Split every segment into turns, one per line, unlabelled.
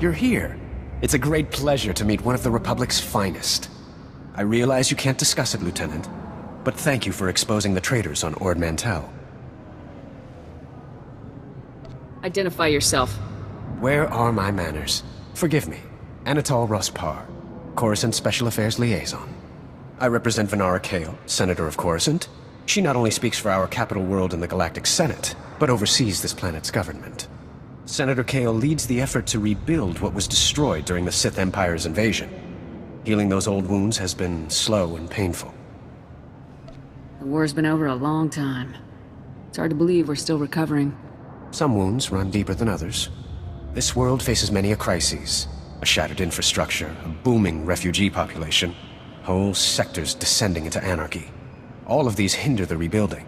you're here. It's a great pleasure to meet one of the Republic's finest. I realize you can't discuss it, Lieutenant, but thank you for exposing the traitors on Ord Mantell.
Identify yourself.
Where are my manners? Forgive me. Anatol Rospar, Coruscant Special Affairs Liaison. I represent Venara Kale, Senator of Coruscant. She not only speaks for our capital world in the Galactic Senate, but oversees this planet's government. Senator Kale leads the effort to rebuild what was destroyed during the Sith Empire's invasion. Healing those old wounds has been slow and painful.
The war's been over a long time. It's hard to believe we're still recovering.
Some wounds run deeper than others. This world faces many a crisis. A shattered infrastructure, a booming refugee population, whole sectors descending into anarchy. All of these hinder the rebuilding.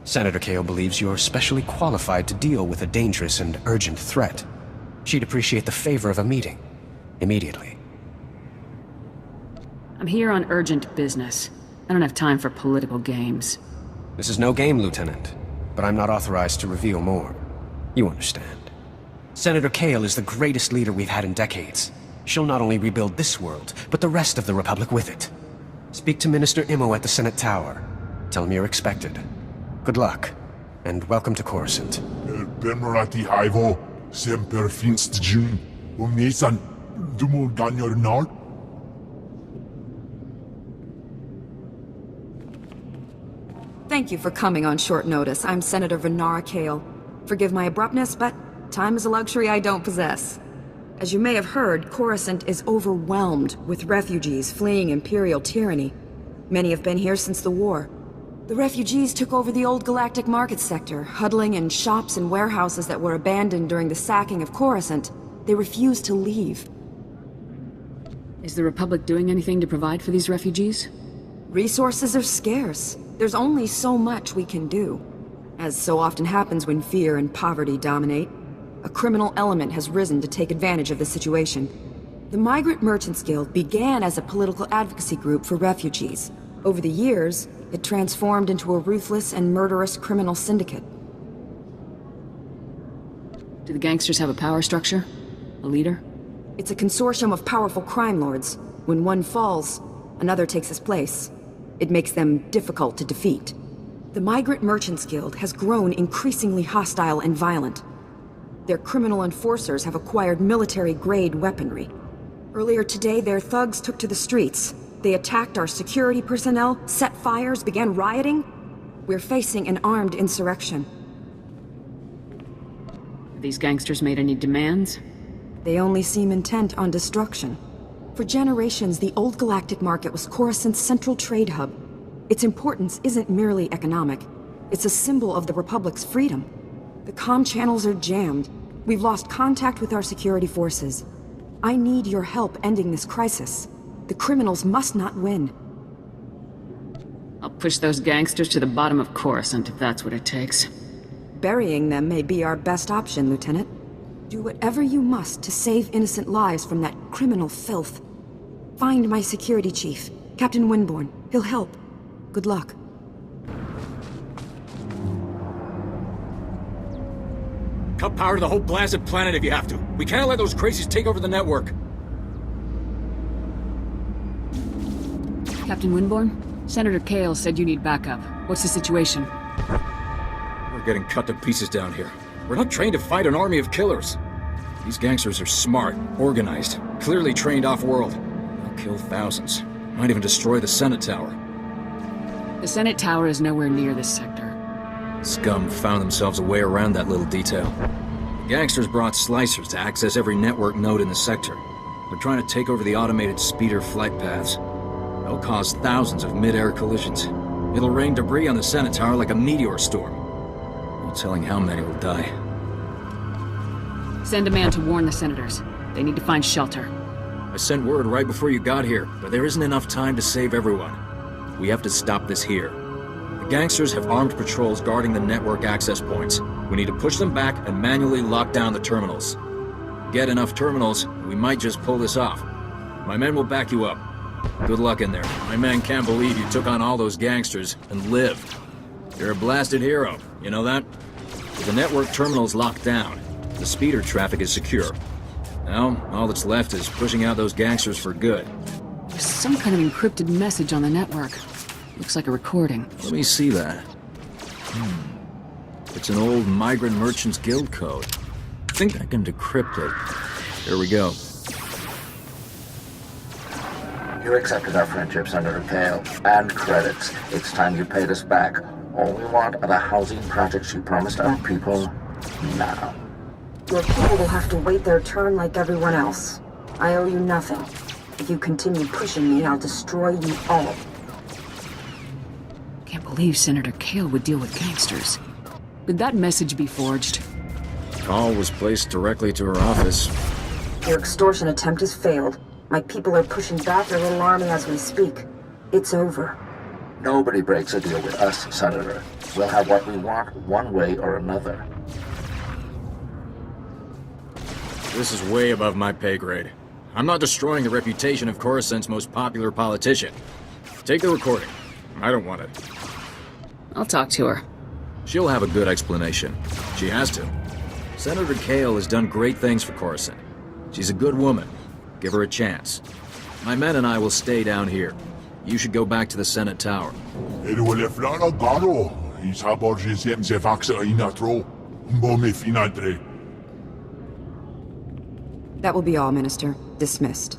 Senator Kale believes you're specially qualified to deal with a dangerous and urgent threat. She'd appreciate the favor of a meeting. Immediately.
I'm here on urgent business. I don't have time for political games.
This is no game, Lieutenant, but I'm not authorized to reveal more. You understand. Senator Kale is the greatest leader we've had in decades. She'll not only rebuild this world, but the rest of the Republic with it. Speak to Minister Imo at the Senate Tower. Tell him you're expected. Good luck, and welcome to Coruscant.
Bemerati Haivo, Semper Finst Jun, Nisan, Dumul Ganyor Nard.
Thank you for coming on short notice. I'm Senator Venara Kale. Forgive my abruptness, but time is a luxury I don't possess. As you may have heard, Coruscant is overwhelmed with refugees fleeing Imperial tyranny. Many have been here since the war. The refugees took over the old galactic market sector, huddling in shops and warehouses that were abandoned during the sacking of Coruscant. They refused to leave.
Is the Republic doing anything to provide for these refugees?
Resources are scarce. There's only so much we can do. As so often happens when fear and poverty dominate, a criminal element has risen to take advantage of the situation. The Migrant Merchants Guild began as a political advocacy group for refugees. Over the years, it transformed into a ruthless and murderous criminal syndicate.
Do the gangsters have a power structure? A leader?
It's a consortium of powerful crime lords. When one falls, another takes his place. It makes them difficult to defeat. The Migrant Merchants Guild has grown increasingly hostile and violent. Their criminal enforcers have acquired military-grade weaponry. Earlier today, their thugs took to the streets. They attacked our security personnel, set fires, began rioting. We're facing an armed insurrection.
Have these gangsters made any demands?
They only seem intent on destruction. For generations, the old galactic market was Coruscant's central trade hub. Its importance isn't merely economic. It's a symbol of the Republic's freedom. The comm channels are jammed. We've lost contact with our security forces. I need your help ending this crisis. The criminals must not win.
I'll push those gangsters to the bottom of Coruscant if that's what it takes.
Burying them may be our best option, Lieutenant. Do whatever you must to save innocent lives from that criminal filth. Find my security chief, Captain Winborn. He'll help. Good luck.
Cut power to the whole blasted planet if you have to. We can't let those crazies take over the network.
Captain Winborn? Senator Kale said you need backup. What's the situation?
We're getting cut to pieces down here. We're not trained to fight an army of killers. These gangsters are smart, organized, clearly trained off-world. They'll kill thousands. Might even destroy the Senate Tower.
The Senate Tower is nowhere near this sector.
Scum found themselves a way around that little detail. The gangsters brought slicers to access every network node in the sector. They're trying to take over the automated speeder flight paths. They'll cause thousands of mid-air collisions. It'll rain debris on the Senate Tower like a meteor storm. No telling how many will die.
Send a man to warn the senators. They need to find shelter.
I sent word right before you got here, but there isn't enough time to save everyone. We have to stop this here. The gangsters have armed patrols guarding the network access points. We need to push them back and manually lock down the terminals. Get enough terminals, and we might just pull this off. My men will back you up. Good luck in there. My men can't believe you took on all those gangsters and lived. You're a blasted hero, you know that? With the network terminals locked down, the speeder traffic is secure. Now, all that's left is pushing out those gangsters for good.
There's some kind of encrypted message on the network. Looks like a recording.
Let me see that. It's an old Migrant Merchants Guild code. I think I can decrypt it. Here we go.
You accepted our friendship, Senator Kale, and credits. It's time you paid us back. All we want are the housing projects you promised our people now.
Your people will have to wait their turn like everyone else. I owe you nothing. If you continue pushing me, I'll destroy you all.
Can't believe Senator Kale would deal with gangsters. Did that message be forged?
Call was placed directly to her office.
Your extortion attempt has failed. My people are pushing back their little army as we speak. It's over.
Nobody breaks a deal with us, Senator. We'll have what we want one way or another.
This is way above my pay grade. I'm not destroying the reputation of Coruscant's most popular politician. Take the recording. I don't want it.
I'll talk to her.
She'll have a good explanation. She has to. Senator Kale has done great things for Coruscant. She's a good woman. Give her a chance. My men and I will stay down here. You should go back to the Senate Tower.
That will be all, Minister. Dismissed.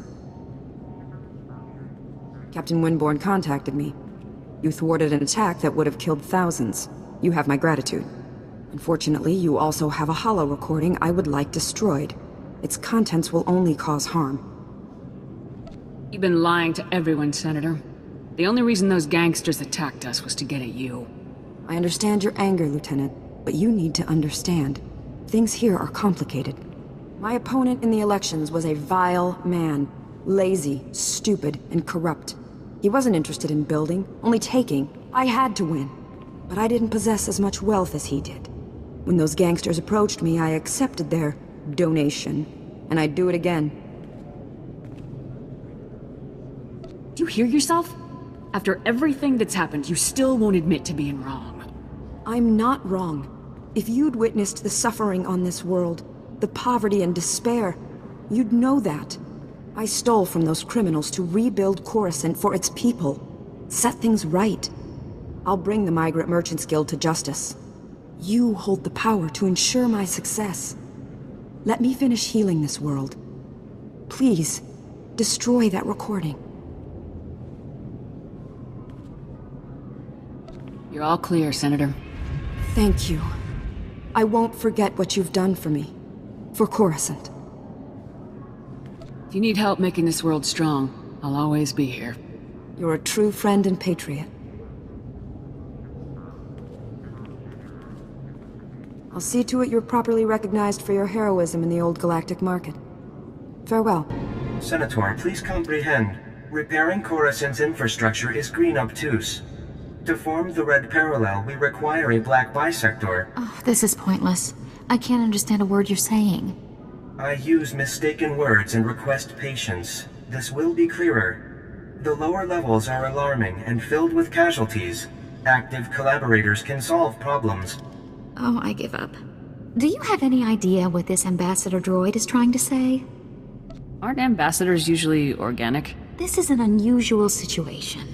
Captain Winborn contacted me. You thwarted an attack that would have killed thousands. You have my gratitude. Unfortunately, you also have a holo recording I would like destroyed. Its contents will only cause harm.
You've been lying to everyone, Senator. The only reason those gangsters attacked us was to get at you.
I understand your anger, Lieutenant, but you need to understand. Things here are complicated. My opponent in the elections was a vile man. Lazy, stupid, and corrupt. He wasn't interested in building, only taking. I had to win. But I didn't possess as much wealth as he did. When those gangsters approached me, I accepted their donation. And I'd do it again.
Do you hear yourself? After everything that's happened, you still won't admit to being wrong.
I'm not wrong. If you'd witnessed the suffering on this world, the poverty and despair, you'd know that. I stole from those criminals to rebuild Coruscant for its people. Set things right. I'll bring the Migrant Merchants Guild to justice. You hold the power to ensure my success. Let me finish healing this world. Please, destroy that recording.
You're all clear, Senator.
Thank you. I won't forget what you've done for me. For Coruscant.
If you need help making this world strong, I'll always be here.
You're a true friend and patriot. I'll see to it you're properly recognized for your heroism in the old galactic market. Farewell.
SWTOR, please comprehend. Repairing Coruscant's infrastructure is green obtuse. To form the red parallel, we require a black bisector.
Oh, this is pointless. I can't understand a word you're saying.
I use mistaken words and request patience. This will be clearer. The lower levels are alarming and filled with casualties. Active collaborators can solve problems.
Oh, I give up. Do you have any idea what this ambassador droid is trying to say?
Aren't ambassadors usually organic?
This is an unusual situation.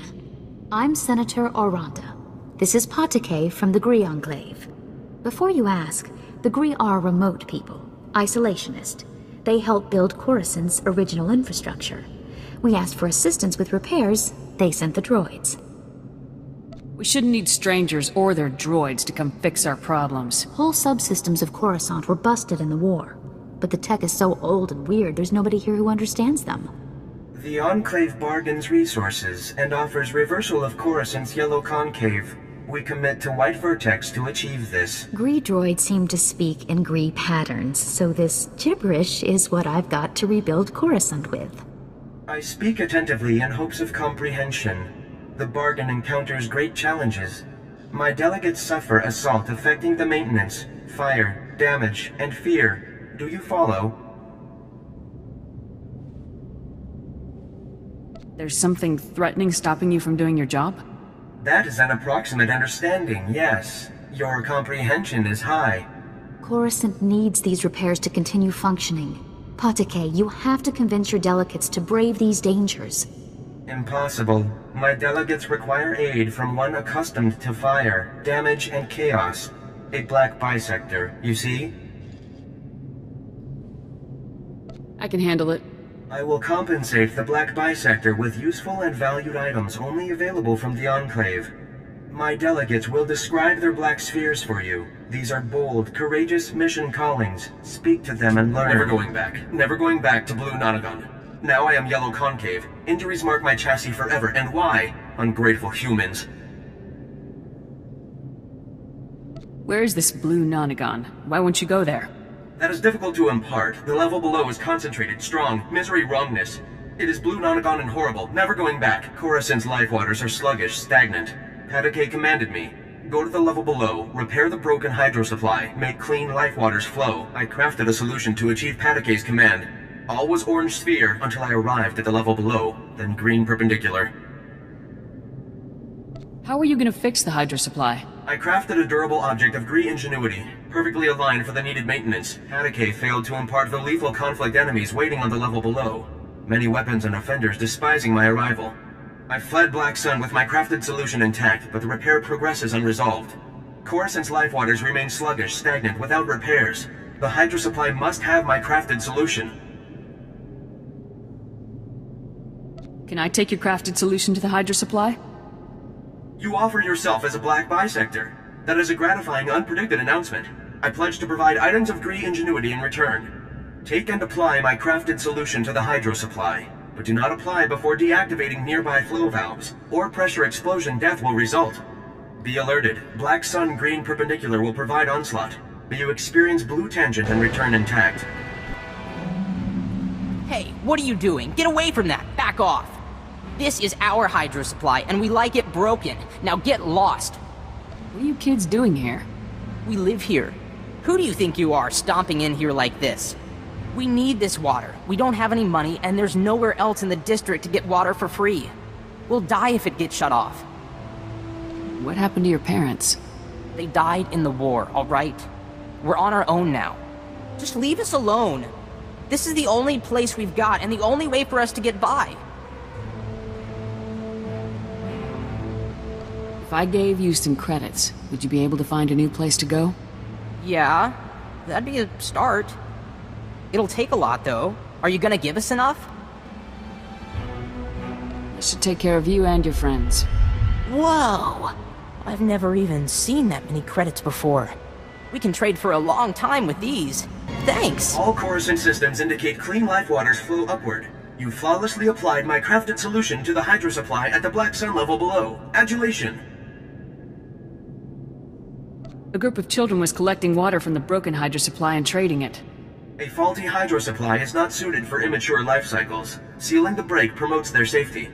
I'm Senator Oranda. This is Patake from the Gree Enclave. Before you ask, the Gree are remote people, isolationist. They help build Coruscant's original infrastructure. We asked for assistance with repairs, they sent the droids.
We shouldn't need strangers or their droids to come fix our problems.
Whole subsystems of Coruscant were busted in the war. But the tech is so old and weird, there's nobody here who understands them.
The Enclave bargains resources and offers reversal of Coruscant's yellow concave. We commit to White Vertex to achieve this.
Gree droids seem to speak in Gree patterns, so this gibberish is what I've got to rebuild Coruscant with.
I speak attentively in hopes of comprehension. The bargain encounters great challenges. My delegates suffer assault affecting the maintenance, fire, damage, and fear. Do you follow?
There's something threatening stopping you from doing your job?
That is an approximate understanding, yes. Your comprehension is high.
Coruscant needs these repairs to continue functioning. Patake, you have to convince your delegates to brave these dangers.
Impossible. My delegates require aid from one accustomed to fire, damage, and chaos. A black bisector, you see?
I can handle it.
I will compensate the black bisector with useful and valued items only available from the Enclave. My delegates will describe their black spheres for you. These are bold, courageous mission callings. Speak to them and learn.
Never going back. Never going back to Blue Nonagon. Now I am Yellow Concave. Injuries mark my chassis forever, and why? Ungrateful humans.
Where is this Blue Nonagon? Why won't you go there?
That is difficult to impart. The level below is concentrated, strong, misery, wrongness. It is Blue Nonagon and horrible, never going back. Coruscant's life waters are sluggish, stagnant. Patake commanded me. Go to the level below, repair the broken hydro supply, make clean life waters flow. I crafted a solution to achieve Patake's command. All was orange sphere until I arrived at the level below, then green perpendicular.
How are you gonna fix the hydro supply?
I crafted a durable object of Gree ingenuity, perfectly aligned for the needed maintenance. Patake failed to impart the lethal conflict enemies waiting on the level below. Many weapons and offenders despising my arrival. I fled Black Sun with my crafted solution intact, but the repair progresses unresolved. Coruscant's life waters remain sluggish, stagnant, without repairs. The hydro supply must have my crafted solution.
Can I take your crafted solution to the hydro supply?
You offer yourself as a black bisector. That is a gratifying, unpredicted announcement. I pledge to provide items of Gree ingenuity in return. Take and apply my crafted solution to the hydro supply, but do not apply before deactivating nearby flow valves, or pressure explosion death will result. Be alerted. Black Sun green perpendicular will provide onslaught, but you experience blue tangent and return intact.
Hey, what are you doing? Get away from that! Back off! This is our hydro supply, and we like it broken. Now get lost.
What are you kids doing here?
We live here. Who do you think you are, stomping in here like this? We need this water. We don't have any money, and there's nowhere else in the district to get water for free. We'll die if it gets shut off.
What happened to your parents?
They died in the war, alright? We're on our own now. Just leave us alone. This is the only place we've got, and the only way for us to get by.
If I gave you some credits, would you be able to find a new place to go?
Yeah, that'd be a start. It'll take a lot, though. Are you gonna give us enough?
This should take care of you and your friends.
Whoa! I've never even seen that many credits before. We can trade for a long time with these. Thanks!
All Coruscant systems indicate clean life waters flow upward. You flawlessly applied my crafted solution to the hydro supply at the Black Sun level below. Adulation!
A group of children was collecting water from the broken hydro supply and trading it.
A faulty hydro supply is not suited for immature life cycles. Sealing the break promotes their safety.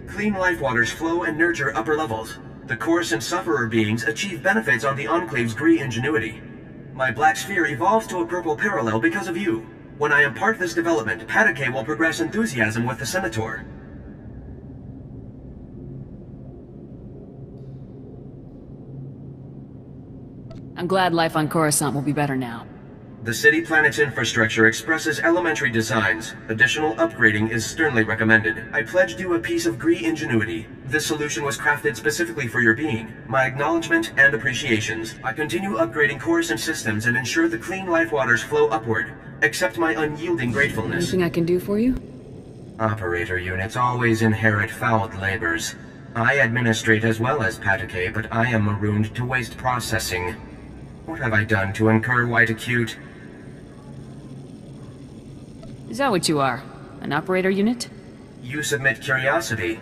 Clean life waters flow and nurture upper levels. The Coruscant sufferer beings achieve benefits on the Enclave's Gree ingenuity. My black sphere evolves to a purple parallel because of you. When I impart this development, Patake will progress enthusiasm with the SWTOR.
I'm glad life on Coruscant will be better now.
The city planet's infrastructure expresses elementary designs. Additional upgrading is sternly recommended. I pledged you a piece of Gree ingenuity. This solution was crafted specifically for your being. My acknowledgement and appreciations. I continue upgrading Coruscant systems and ensure the clean life waters flow upward. Accept my unyielding gratefulness.
Anything I can do for you?
Operator units always inherit fouled labors. I administrate as well as Patake, but I am marooned to waste processing. What have I done to incur white acute?
Is that what you are? An operator unit?
You submit curiosity.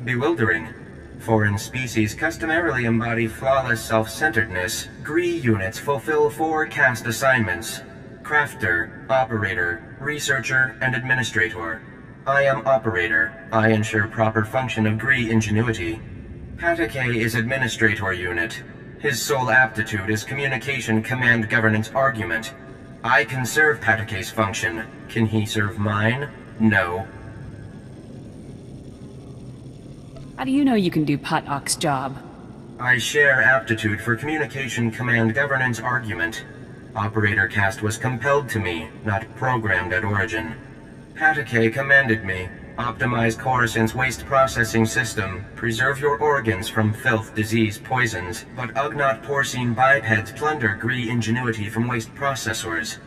Bewildering. Foreign species customarily embody flawless self-centeredness. Gree units fulfill 4 caste assignments. Crafter, Operator, Researcher, and Administrator. I am Operator. I ensure proper function of Gree ingenuity. Patake is Administrator unit. His sole aptitude is Communication Command Governance Argument. I can serve Patake's function. Can he serve mine? No.
How do you know you can do Patak's job?
I share aptitude for Communication Command Governance Argument. Operator caste was compelled to me, not programmed at origin. Patake commanded me, optimize Coruscant's waste processing system, preserve your organs from filth, disease, poisons, but Ugnaught porcine bipeds plunder Gree ingenuity from waste processors.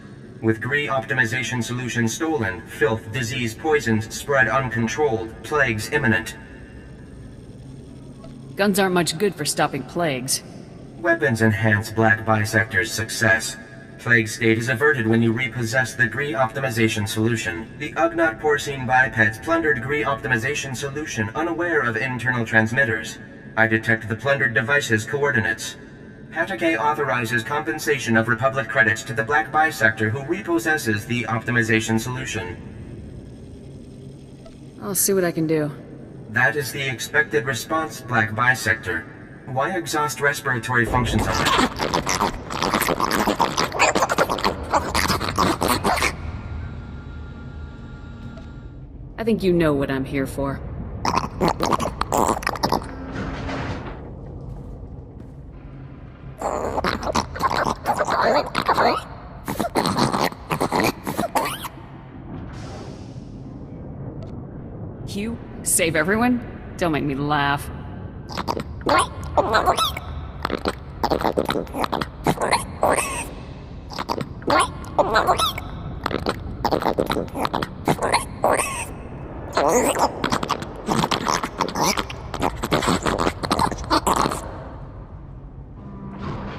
With Gree optimization solution stolen, filth, disease, poisons spread uncontrolled, plagues imminent.
Guns aren't much good for stopping plagues.
Weapons enhance Black Bisector's success. Plague state is averted when you repossess the Gree optimization solution. The Ugnaught porcine bipeds plundered Gree optimization solution unaware of internal transmitters. I detect the plundered device's coordinates. Patake authorizes compensation of Republic credits to the Black Bisector who repossesses the optimization solution.
I'll see what I can do.
That is the expected response, Black Bisector. Why exhaust respiratory functions on it?
I think you know what I'm here for. You save everyone? Don't make me laugh.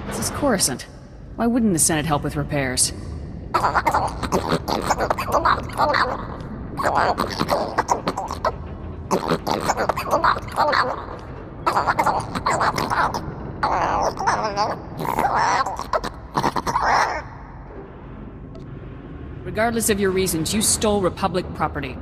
This is Coruscant. Why wouldn't the Senate help with repairs? Regardless of your reasons, you stole Republic property.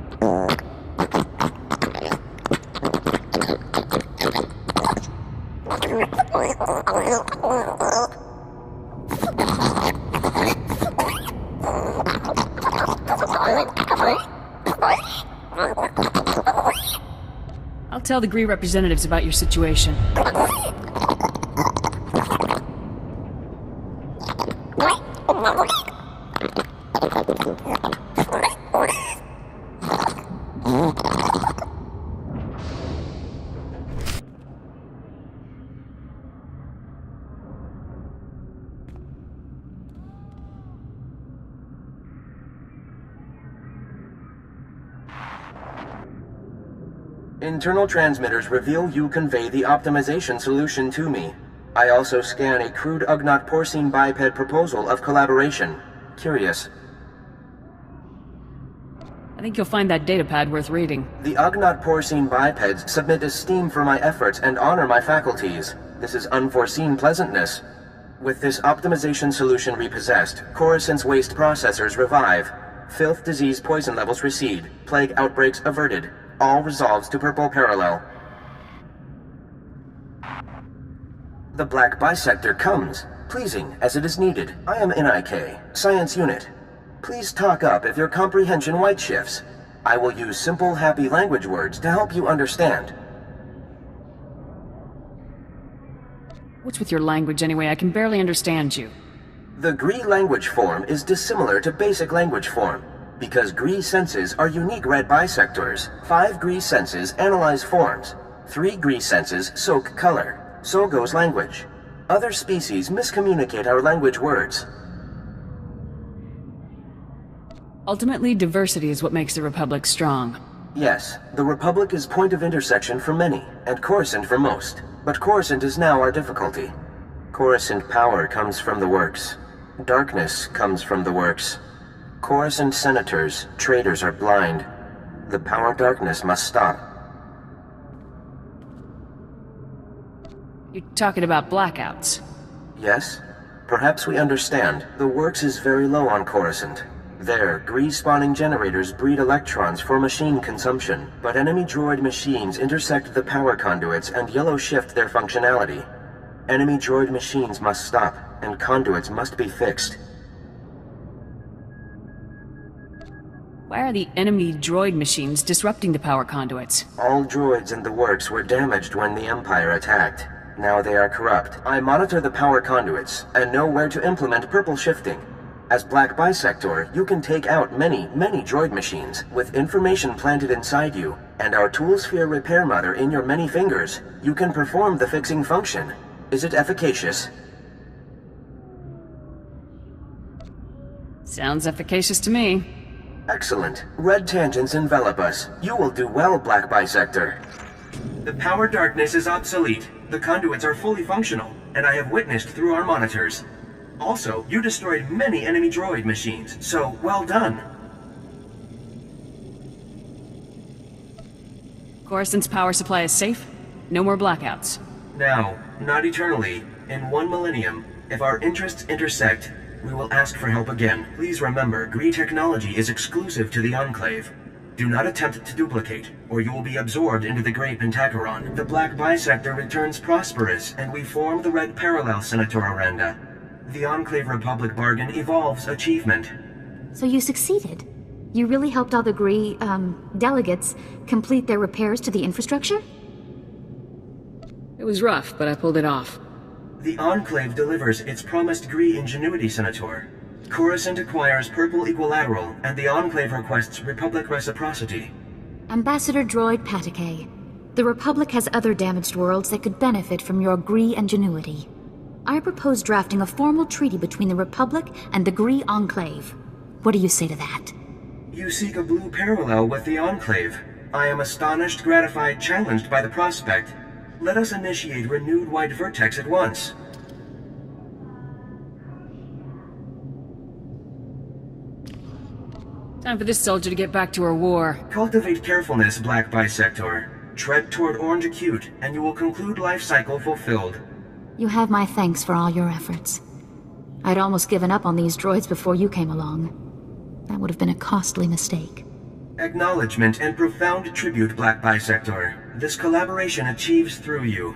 I'll tell the Gree representatives about your situation.
Internal transmitters reveal you convey the optimization solution to me. I also scan a crude Ugnaught porcine biped proposal of collaboration. Curious.
I think you'll find that datapad worth reading.
The Ugnaught porcine bipeds submit esteem for my efforts and honor my faculties. This is unforeseen pleasantness. With this optimization solution repossessed, Coruscant's waste processors revive. Filth, disease, poison levels recede. Plague outbreaks averted. All resolves to purple parallel. The Black Bisector comes, pleasing as it is needed. I am NIK, Science Unit. Please talk up if your comprehension white shifts. I will use simple, happy language words to help you understand.
What's with your language anyway? I can barely understand you.
The Gree language form is dissimilar to basic language form. Because Gree senses are unique red bisectors. 5 Gree senses analyze forms. 3 Gree senses soak color. So goes language. Other species miscommunicate our language words.
Ultimately, diversity is what makes the Republic strong.
Yes, the Republic is point of intersection for many, and Coruscant for most. But Coruscant is now our difficulty. Coruscant power comes from the works. Darkness comes from the works. Coruscant senators, traitors are blind. The power darkness must stop.
You're talking about blackouts.
Yes? Perhaps we understand. The works is very low on Coruscant. There, Gree-spawning generators breed electrons for machine consumption, but enemy droid machines intersect the power conduits and yellow shift their functionality. Enemy droid machines must stop, and conduits must be fixed.
Why are the enemy droid machines disrupting the power conduits?
All droids in the works were damaged when the Empire attacked.
Now they are corrupt. I monitor the power conduits, and know where to implement purple shifting. As Black Bisector, you can take out many droid machines with information planted inside you, and our Toolsphere repair mother in your many fingers. You can perform the fixing function. Is it efficacious?
Sounds efficacious to me.
Excellent. Red tangents envelop us. You will do well, Black Bisector. The power darkness is obsolete. The conduits are fully functional, and I have witnessed through our monitors. Also, you destroyed many enemy droid machines, so well done.
Coruscant's power supply is safe. No more blackouts.
Now, not eternally, in 1 millennium, if our interests intersect, we will ask for help again. Please remember, Gree technology is exclusive to the Enclave. Do not attempt to duplicate, or you will be absorbed into the Great Pentacheron. The Black Bisector returns prosperous, and we form the Red Parallel, Senator Aranda. The Enclave Republic bargain evolves achievement.
So you succeeded? You really helped all the Gree, delegates complete their repairs to the infrastructure?
It was rough, but I pulled it off.
The Enclave delivers its promised Gree ingenuity, Senator. Coruscant acquires Purple Equilateral, and the Enclave requests Republic reciprocity.
Ambassador Droid Patakay, the Republic has other damaged worlds that could benefit from your Gree ingenuity. I propose drafting a formal treaty between the Republic and the Gree Enclave. What do you say to that?
You seek a blue parallel with the Enclave. I am astonished, gratified, challenged by the prospect. Let us initiate renewed white vertex at once.
Time for this soldier to get back to her war.
Cultivate carefulness, Black Bisector. Tread toward Orange Acute, and you will conclude life cycle fulfilled.
You have my thanks for all your efforts. I'd almost given up on these droids before you came along. That would have been a costly mistake.
Acknowledgement and profound tribute, Black Bisector. This collaboration achieves through you.